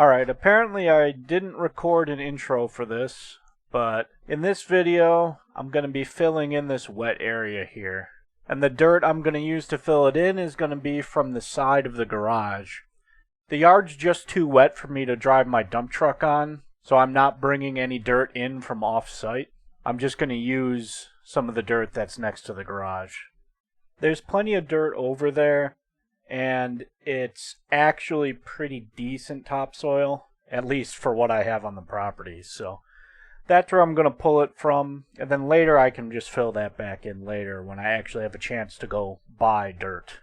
Alright, apparently I didn't record an intro for this, but in this video, I'm going to be filling in this wet area here. And the dirt I'm going to use to fill it in is going to be from the side of the garage. The yard's just too wet for me to drive my dump truck on, so I'm not bringing any dirt in from off-site. I'm just going to use some of the dirt that's next to the garage. There's plenty of dirt over there, and it's actually pretty decent topsoil, at least for what I have on the property. So that's where I'm going to pull it from, and then later I can just fill that back in later when I actually have a chance to go buy dirt.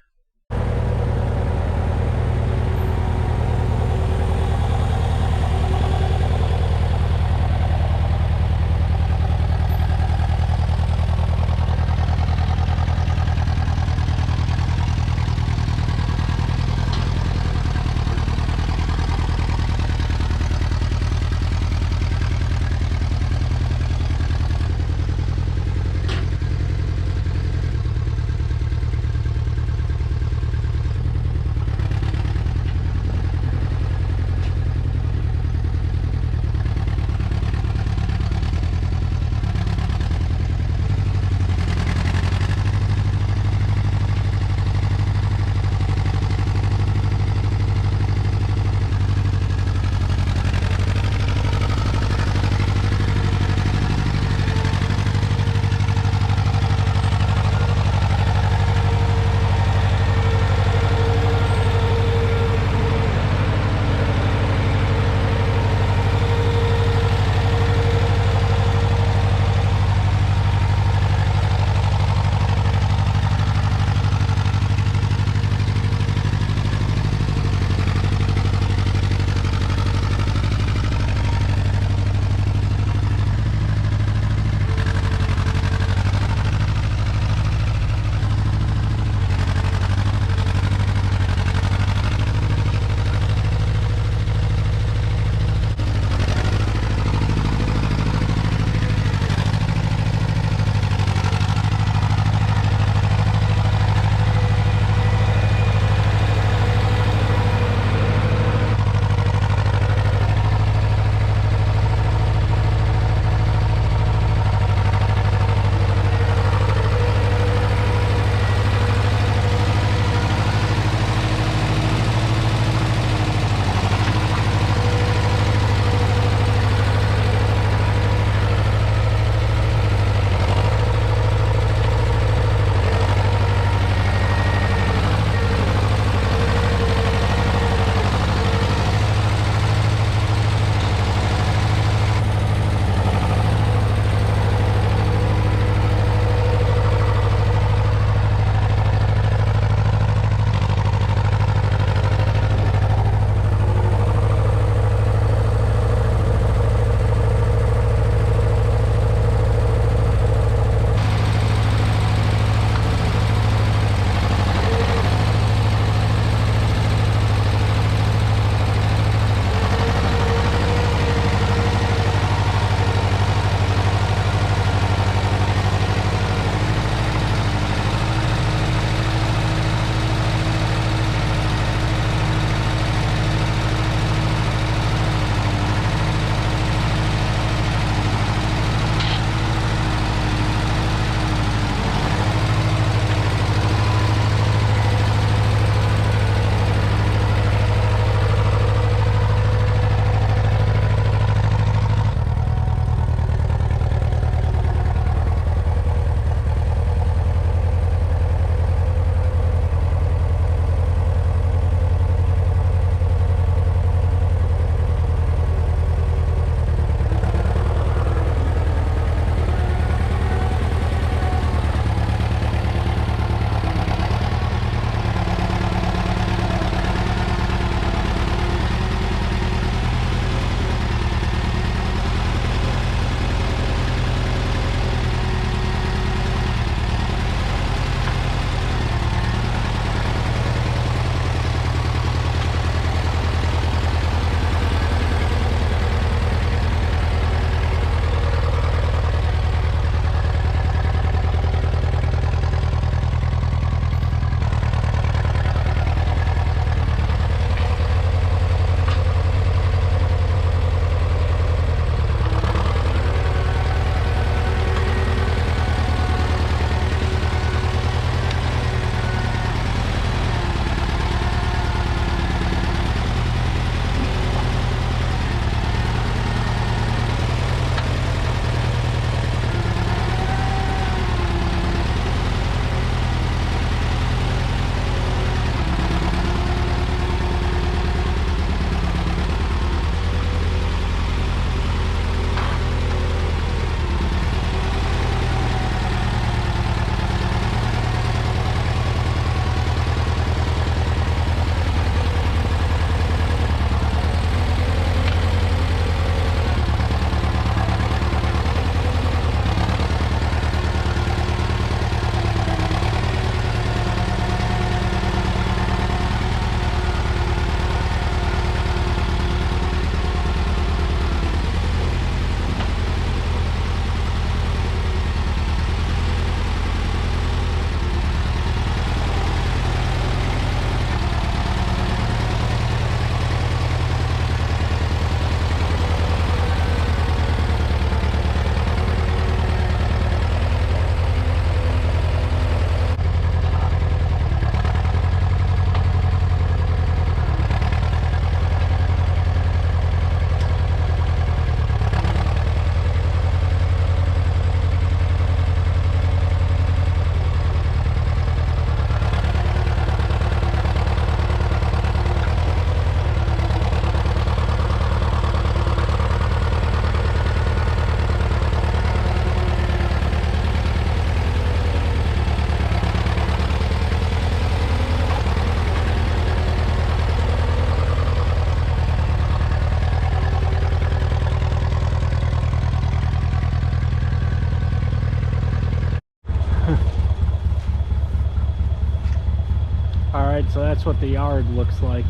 so that's what the yard looks like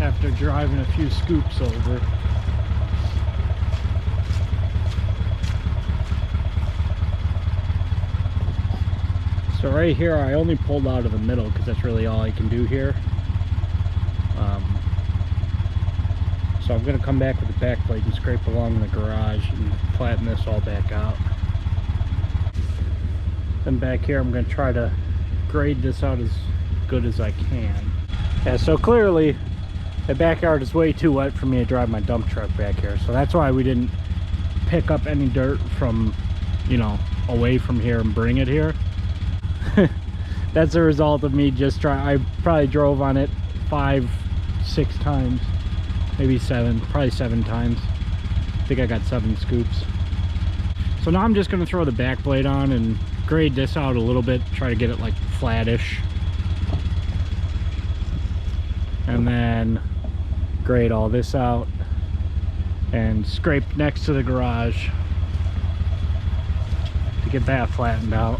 after driving a few scoops over. So right here, I only pulled out of the middle because that's really all I can do here. So I'm going to come back with the back plate and scrape along the garage and flatten this all back out. Then back here, I'm going to try to grade this out as good as I can. Yeah, so clearly the backyard is way too wet for me to drive my dump truck back here. So that's why we didn't pick up any dirt from, you know, away from here and bring it here. That's a result of me just I probably drove on it 5-6 times, maybe 7, probably 7 times. I think I got 7 scoops. So now I'm just going to throw the back blade on and grade this out a little bit, try to get it like flattish, and then grade all this out and scrape next to the garage to get that flattened out.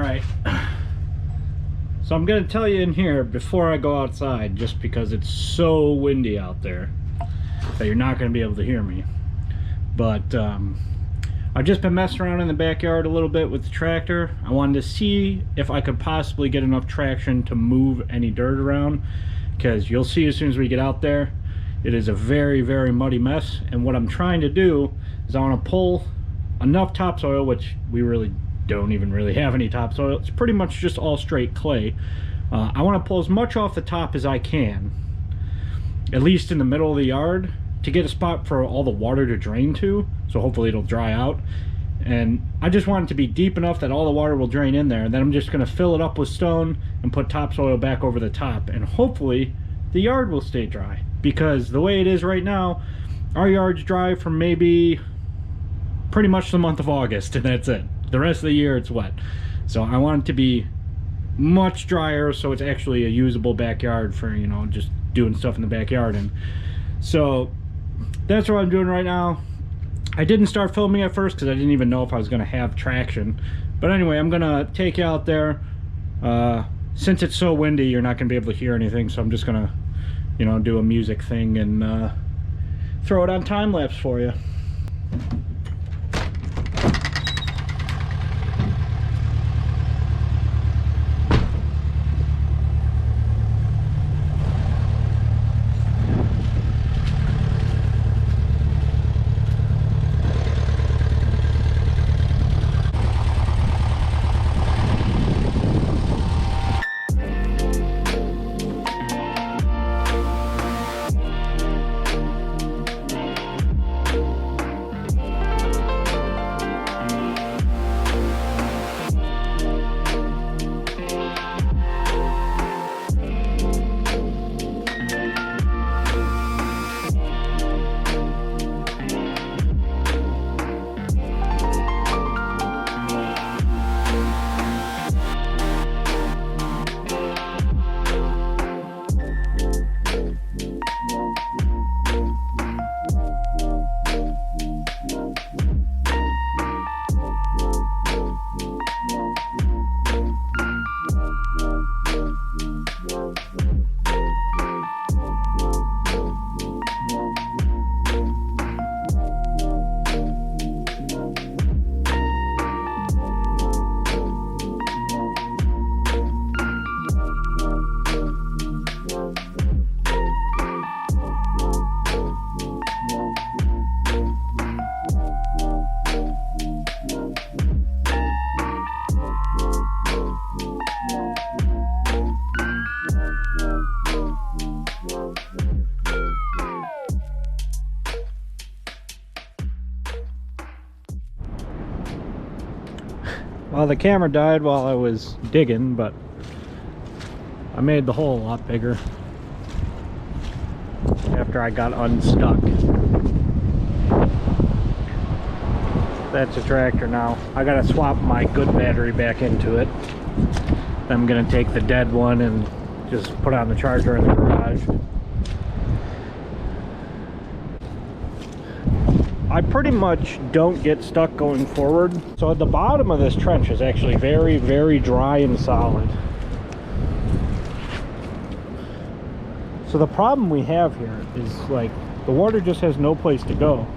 Alright, so I'm going to tell you in here before I go outside, just because it's so windy out there that you're not going to be able to hear me. But I've just been messing around in the backyard a little bit with the tractor. I wanted to see if I could possibly get enough traction to move any dirt around, because you'll see as soon as we get out there, it is a very, very muddy mess. And what I'm trying to do is I want to pull enough topsoil, which we really don't even really have any topsoil. It's pretty much just all straight clay. I want to pull as much off the top as I can, at least in the middle of the yard, to get a spot for all the water to drain to, so hopefully it'll dry out. And I just want it to be deep enough that all the water will drain in there, and then I'm just going to fill it up with stone and put topsoil back over the top, and hopefully the yard will stay dry. Because the way it is right now, our yard's dry for maybe pretty much the month of August, and that's it. The rest of the year it's wet. So I want it to be much drier, so it's actually a usable backyard for, you know, just doing stuff in the backyard. And so that's what I'm doing right now. I didn't start filming at first because I didn't even know if I was going to have traction. But anyway, I'm going to take you out there. Since it's so windy, you're not going to be able to hear anything, so I'm just going to, you know, do a music thing and throw it on time lapse for you. Well, the camera died while I was digging, but I made the hole a lot bigger after I got unstuck. That's a tractor now. I gotta swap my good battery back into it. I'm gonna take the dead one and just put on the charger in the garage. I pretty much don't get stuck going forward. So at the bottom of this trench is actually very, very dry and solid. So the problem we have here is, like, the water just has no place to go.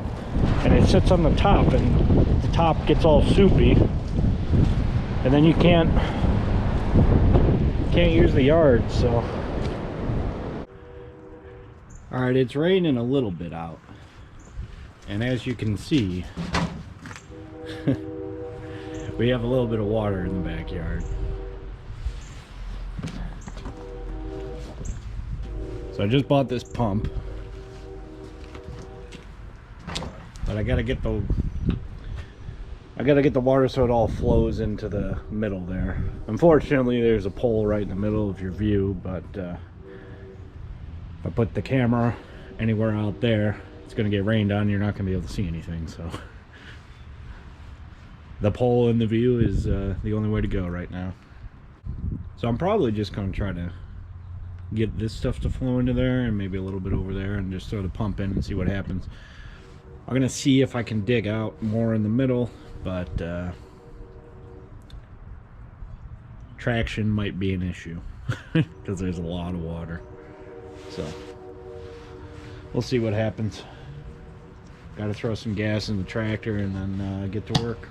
And it sits on the top, and the top gets all soupy. And then you can't use the yard, so. Alright, it's raining a little bit out. And as you can see, we have a little bit of water in the backyard. So I just bought this pump, but I gotta get the water so it all flows into the middle there. Unfortunately, there's a pole right in the middle of your view, but if I put the camera anywhere out there, it's going to get rained on, you're not going to be able to see anything. So the pole in the view is the only way to go right now. So I'm probably just going to try to get this stuff to flow into there, and maybe a little bit over there, and just throw the pump in and see what happens. I'm going to see if I can dig out more in the middle, but traction might be an issue because there's a lot of water. So we'll see what happens. Got to throw some gas in the tractor and then get to work.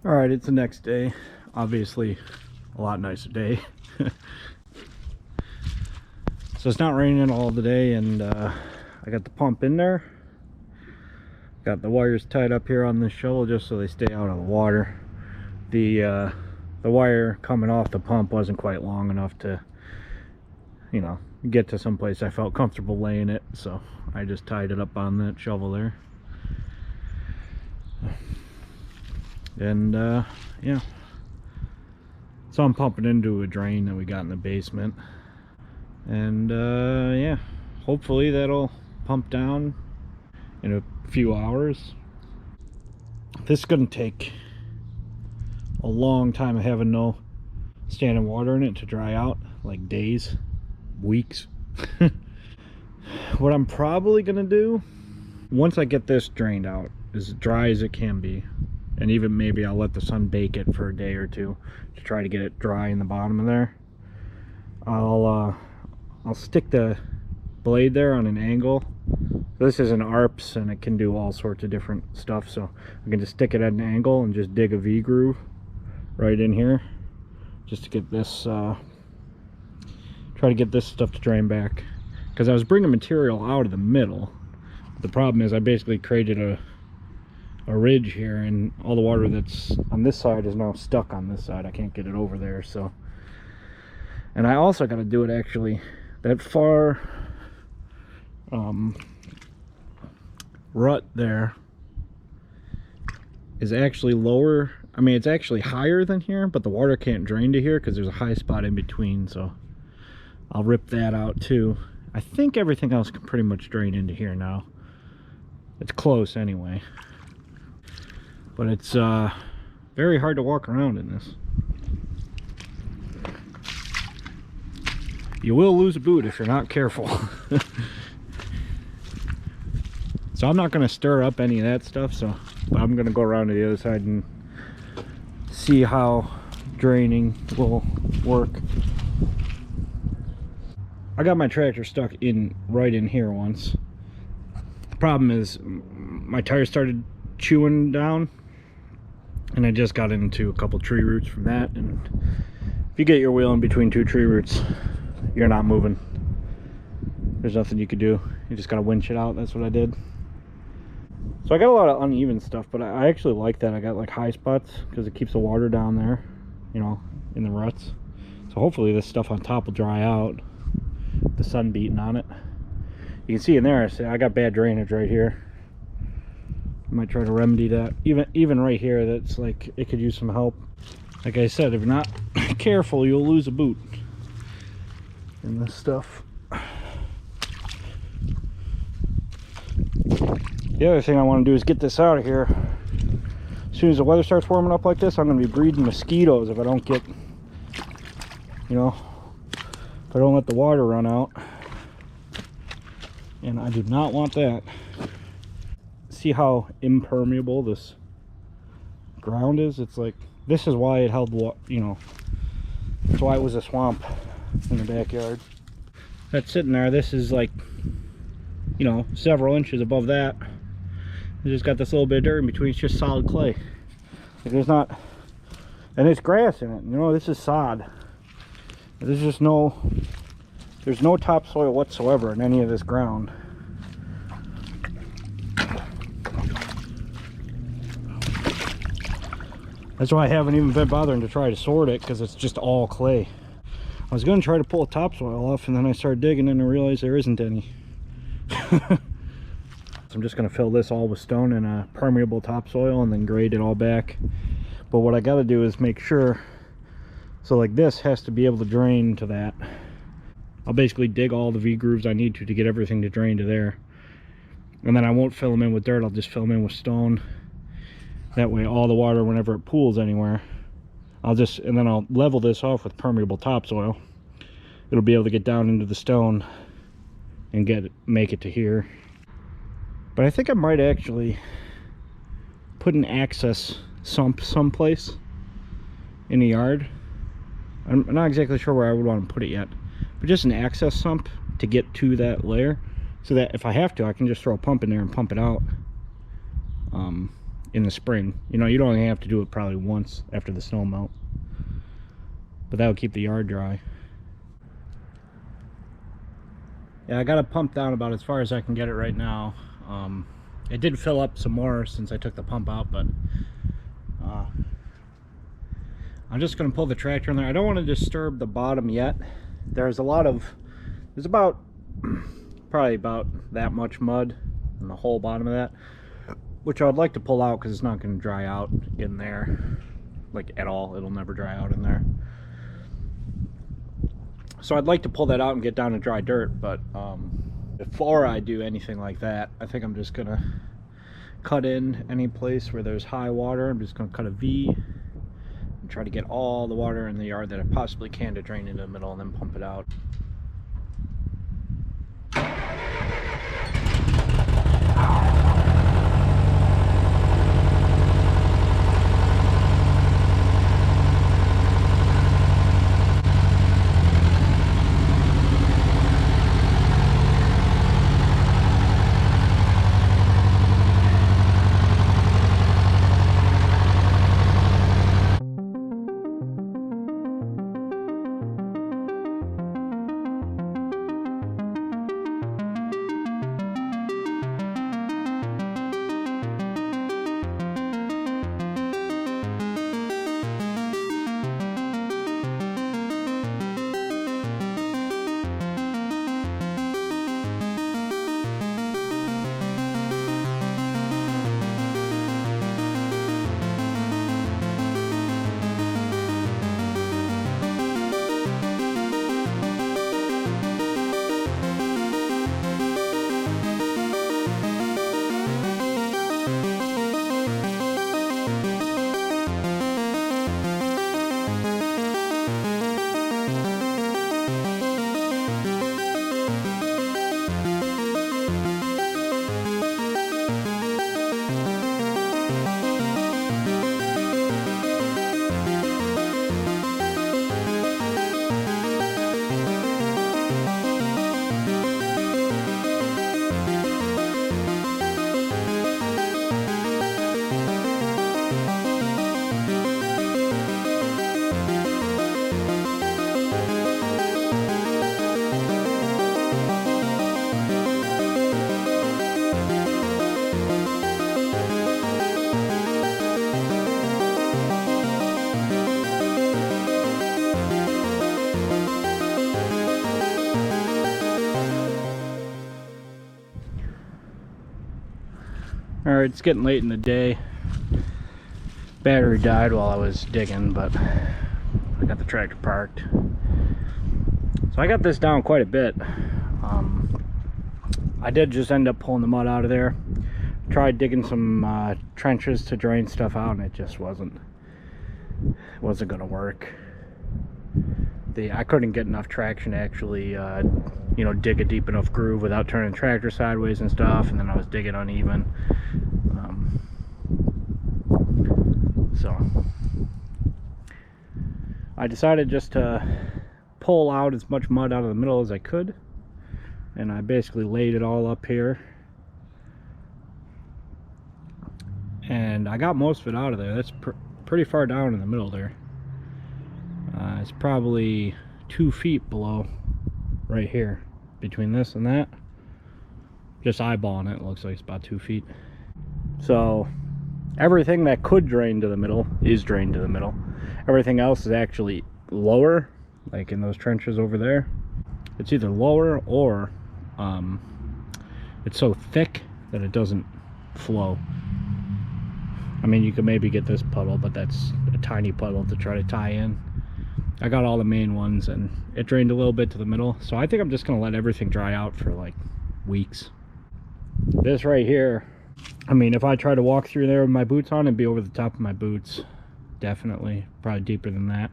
All right, it's the next day. Obviously, a lot nicer day. So it's not raining all today, and I got the pump in there. Got the wires tied up here on this shovel just so they stay out of the water. The wire coming off the pump wasn't quite long enough to, you know, get to someplace I felt comfortable laying it, so I just tied it up on that shovel there. And yeah, so I'm pumping into a drain that we got in the basement, and yeah, hopefully that'll pump down in a few hours. This is gonna take a long time of having no standing water in it to dry out, like days, weeks. What I'm probably gonna do once I get this drained out, as dry as it can be, and even maybe I'll let the sun bake it for a day or two to try to get it dry in the bottom of there. I'll I'll stick the blade there on an angle. This is an ARPS and it can do all sorts of different stuff, so I can just stick it at an angle and just dig a V groove right in here just to get this try to get this stuff to drain back, because I was bringing material out of the middle. The problem is I basically created a ridge here, and all the water that's on this side is now stuck on this side. I can't get it over there. So, and I also got to do it actually that far rut there is actually lower. I mean, it's actually higher than here, but the water can't drain to here because there's a high spot in between. So I'll rip that out too. I think everything else can pretty much drain into here now. It's close anyway, but it's very hard to walk around in this. You will lose a boot if you're not careful. So I'm not going to stir up any of that stuff, but I'm going to go around to the other side and see how draining will work. I got my tractor stuck in right in here once. The problem is my tires started chewing down, and I just got into a couple tree roots from that. And if you get your wheel in between two tree roots, you're not moving. There's nothing you could do. You just gotta winch it out. That's what I did. So I got a lot of uneven stuff, but I actually like that. I got like high spots because it keeps the water down there, you know, in the ruts. So hopefully this stuff on top will dry out. The sun beating on it. You can see in there, I got bad drainage right here. I might try to remedy that. Even right here, that's like, it could use some help. Like I said, if you're not careful, you'll lose a boot in this stuff. The other thing I want to do is get this out of here. As soon as the weather starts warming up like this, I'm going to be breeding mosquitoes if I don't get, you know, if I don't let the water run out. And I do not want that. See how impermeable this ground is? It's like, this is why it held, you know, that's why it was a swamp in the backyard. That's sitting there. This is like, you know, several inches above that. It just got this little bit of dirt in between. It's just solid clay. Like, there's not, and it's grass in it. You know, this is sod. There's just there's no topsoil whatsoever in any of this ground. That's why I haven't even been bothering to try to sort it, because it's just all clay. I was going to try to pull the topsoil off, and then I started digging and I realized there isn't any. So I'm just going to fill this all with stone and a permeable topsoil and then grade it all back. But what I got to do is make sure, so like this has to be able to drain to that. I'll basically dig all the V grooves I need to get everything to drain to there. And then I won't fill them in with dirt, I'll just fill them in with stone. That way all the water, whenever it pools anywhere, and then I'll level this off with permeable topsoil. It'll be able to get down into the stone and make it to here. But I think I might actually put an access sump someplace in the yard. I'm not exactly sure where I would want to put it yet, but just an access sump to get to that layer, so that if I have to, I can just throw a pump in there and pump it out in the spring. You know, you'd only have to do it probably once after the snow melt, but that would keep the yard dry. Yeah, I got it pumped down about as far as I can get it right now. It did fill up some more since I took the pump out, but I'm just going to pull the tractor in there. I don't want to disturb the bottom yet. There's about probably about that much mud in the whole bottom of that, which I would like to pull out because it's not going to dry out in there, like at all. It'll never dry out in there. So I'd like to pull that out and get down to dry dirt, but before I do anything like that, I think I'm just gonna cut in any place where there's high water. I'm just gonna cut a V and try to get all the water in the yard that I possibly can to drain into the middle and then pump it out. Alright, it's getting late in the day. Battery died while I was digging, but I got the tractor parked. So I got this down quite a bit. I did just end up pulling the mud out of there. Tried digging some trenches to drain stuff out, and it just wasn't gonna work. I couldn't get enough traction to actually you know, dig a deep enough groove without turning the tractor sideways and stuff, and then I was digging uneven. So I decided just to pull out as much mud out of the middle as I could, and I basically laid it all up here, and I got most of it out of there. That's pretty far down in the middle there. It's probably 2 feet below right here between this and that. Just eyeballing it, looks like it's about 2 feet. So everything that could drain to the middle is drained to the middle. Everything else is actually lower, like in those trenches over there. It's either lower or it's so thick that it doesn't flow. I mean, you could maybe get this puddle, but that's a tiny puddle to try to tie in. I got all the main ones, and it drained a little bit to the middle, so I think I'm just gonna let everything dry out for like weeks. This right here, I mean, if I try to walk through there with my boots on, it'd be over the top of my boots. Definitely, probably deeper than that.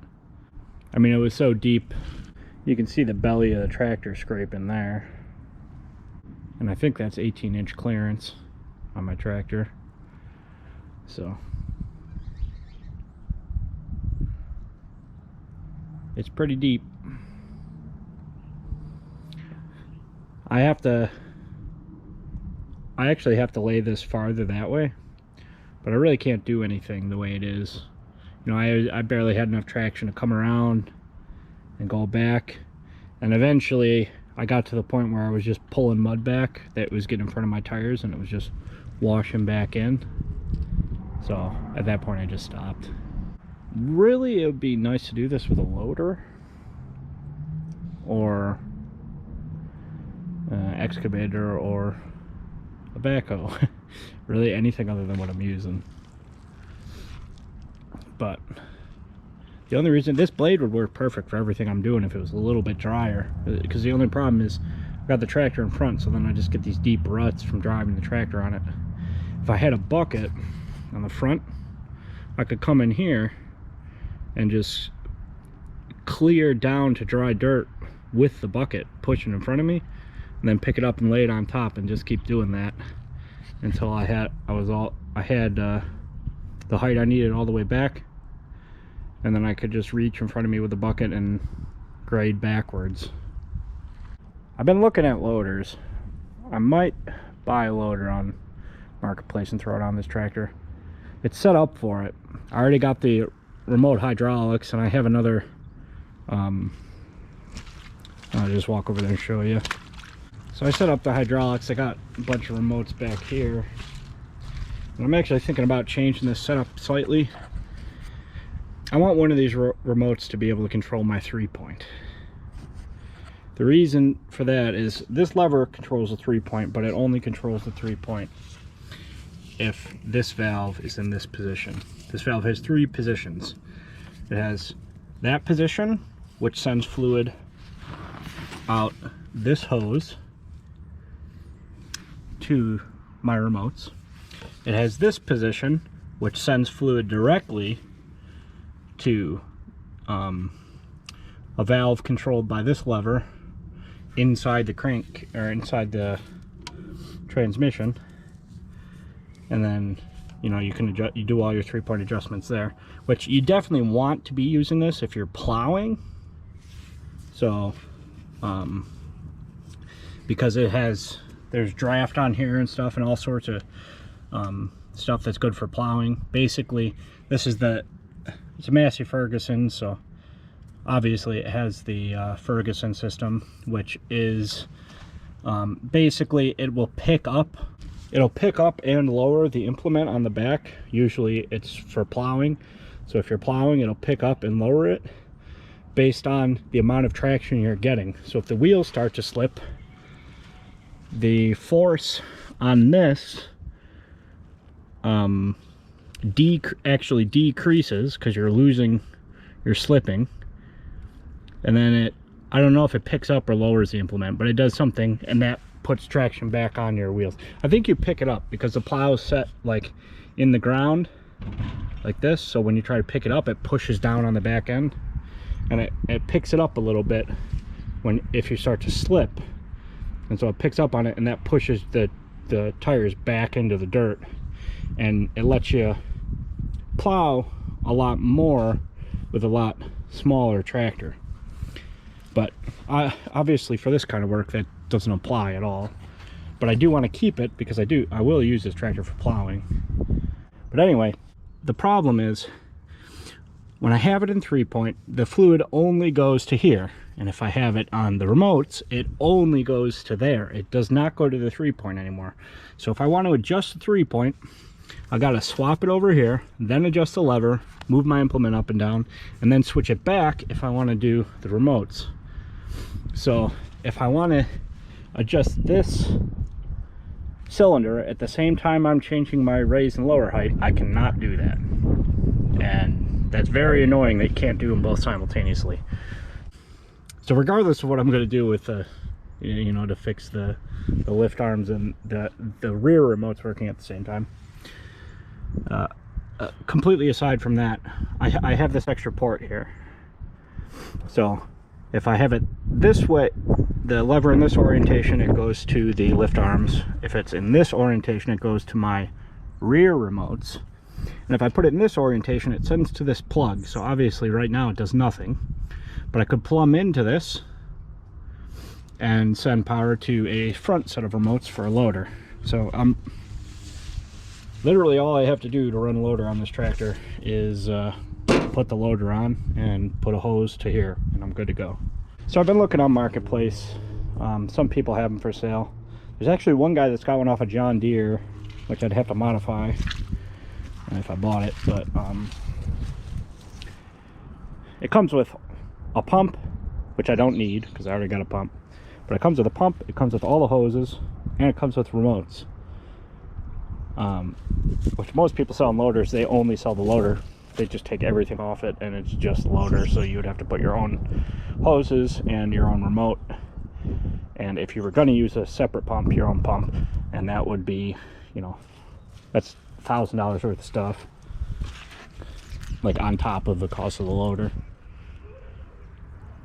I mean, it was so deep, you can see the belly of the tractor scraping there. And I think that's 18-inch clearance on my tractor. So it's pretty deep. I actually have to lay this farther that way, but I really can't do anything the way it is. You know, I barely had enough traction to come around and go back, and eventually I got to the point where I was just pulling mud back that was getting in front of my tires, and it was just washing back in. So at that point I just stopped. Really, it would be nice to do this with a loader or excavator or a backhoe. Really anything other than what I'm using. But the only reason this blade would work perfect for everything I'm doing if it was a little bit drier, because the only problem is I've got the tractor in front, so then I just get these deep ruts from driving the tractor on it. If I had a bucket on the front, I could come in here and just clear down to dry dirt with the bucket pushing in front of me, and then pick it up and lay it on top, and just keep doing that until I had the height I needed all the way back, and then I could just reach in front of me with the bucket and grade backwards. I've been looking at loaders. I might buy a loader on Marketplace and throw it on this tractor. It's set up for it. I already got the remote hydraulics, and I have another I'll just walk over there and show you. So I set up the hydraulics. I got a bunch of remotes back here, and I'm actually thinking about changing this setup slightly. I want one of these remotes to be able to control my 3-point. The reason for that is this lever controls the 3-point, but it only controls the 3-point if this valve is in this position. This valve has 3 positions. It has that position, which sends fluid out this hose to my remotes. It has this position, which sends fluid directly to a valve controlled by this lever inside the crank, or inside the transmission. And then, you know, you can adjust, you do all your 3-point adjustments there, which you definitely want to be using this if you're plowing. So because there's draft on here and stuff, and all sorts of stuff that's good for plowing. Basically, it's a Massey Ferguson, so obviously it has the Ferguson system, which is basically it'll pick up and lower the implement on the back. Usually it's for plowing, so if you're plowing, it'll pick up and lower it based on the amount of traction you're getting. So if the wheels start to slip, the force on this actually decreases because you're slipping, and then I don't know if it picks up or lowers the implement, but it does something, and that puts traction back on your wheels. I think you pick it up because the plow is set like in the ground like this, so when you try to pick it up, it pushes down on the back end, and it picks it up a little bit if you start to slip, and so it picks up on it, and that pushes the tires back into the dirt, and it lets you plow a lot more with a lot smaller tractor. But obviously for this kind of work that doesn't apply at all, but I do want to keep it because I will use this tractor for plowing. But anyway, the problem is when I have it in 3-point, the fluid only goes to here, and if I have it on the remotes, it only goes to there. It does not go to the 3-point anymore. So if I want to adjust the 3-point, I got to swap it over here, then adjust the lever, move my implement up and down, and then switch it back if I want to do the remotes. So if I want to adjust this cylinder at the same time I'm changing my raise and lower height, I cannot do that. And that's very annoying that you can't do them both simultaneously. So regardless of what I'm going to do with the, you know, to fix the lift arms and the rear remotes working at the same time, completely aside from that, I have this extra port here. So if I have it this way, the lever in this orientation, it goes to the lift arms. If it's in this orientation, it goes to my rear remotes. And if I put it in this orientation, it sends to this plug. So obviously right now it does nothing, but I could plumb into this and send power to a front set of remotes for a loader. So literally all I have to do to run a loader on this tractor is put the loader on and put a hose to here, and I'm good to go. So I've been looking on Marketplace. Some people have them for sale. There's actually one guy that's got one off of John Deere, which I'd have to modify if I bought it, but it comes with a pump, which I don't need because I already got a pump, but it comes with a pump, it comes with all the hoses, and it comes with remotes, which most people sell in loaders. They only sell the loader. They just take everything off it and it's just the loader, so you would have to put your own hoses and your own remote, and if you were going to use a separate pump, your own pump, and that would be, you know, that's $1,000 worth of stuff, like on top of the cost of the loader.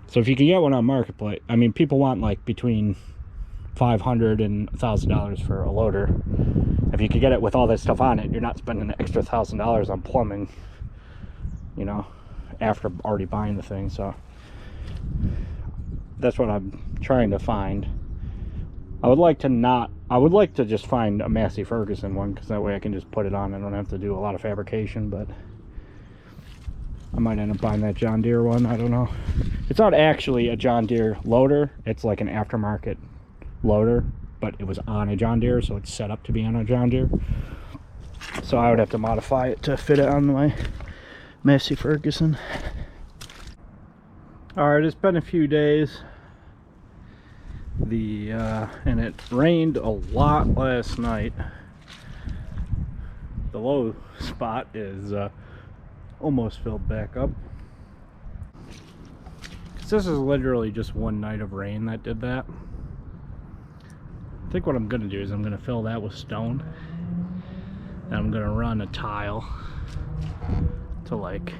So if you can get one on Marketplace, I mean, people want like between $500 and $1,000 for a loader. If you could get it with all that stuff on it, you're not spending an extra $1,000 on plumbing, you know, after already buying the thing. So that's what I'm trying to find. I would like to just find a Massey Ferguson one, because that way I can just put it on. I don't have to do a lot of fabrication, but I might end up buying that John Deere one. I don't know. It's not actually a John Deere loader. It's like an aftermarket loader, but it was on a John Deere, so it's set up to be on a John Deere. So I would have to modify it to fit it on my Massey Ferguson. Alright, it's been a few days. And it rained a lot last night. The low spot is almost filled back up. This is literally just one night of rain that did that. I think what I'm going to do is I'm going to fill that with stone, and I'm going to run a tile to like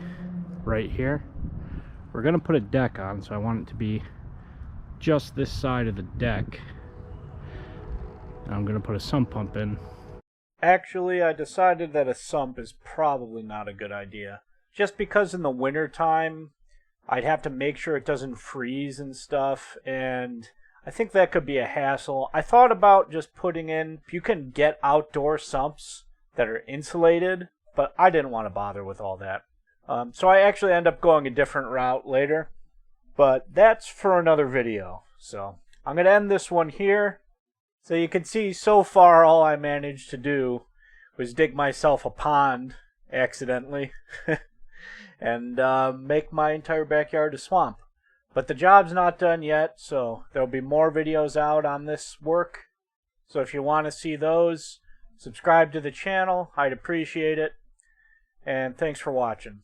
right here. We're going to put a deck on, so I want it to be just this side of the deck. And I'm going to put a sump pump in. Actually, I decided that a sump is probably not a good idea. Just because in the winter time, I'd have to make sure it doesn't freeze and stuff, and I think that could be a hassle. I thought about just putting in, if you can get outdoor sumps that are insulated, but I didn't want to bother with all that. So I actually end up going a different route later, but that's for another video. So I'm going to end this one here. So you can see so far all I managed to do was dig myself a pond accidentally and make my entire backyard a swamp. But the job's not done yet, so there'll be more videos out on this work. So if you want to see those, Subscribe to the channel. I'd appreciate it. And thanks for watching.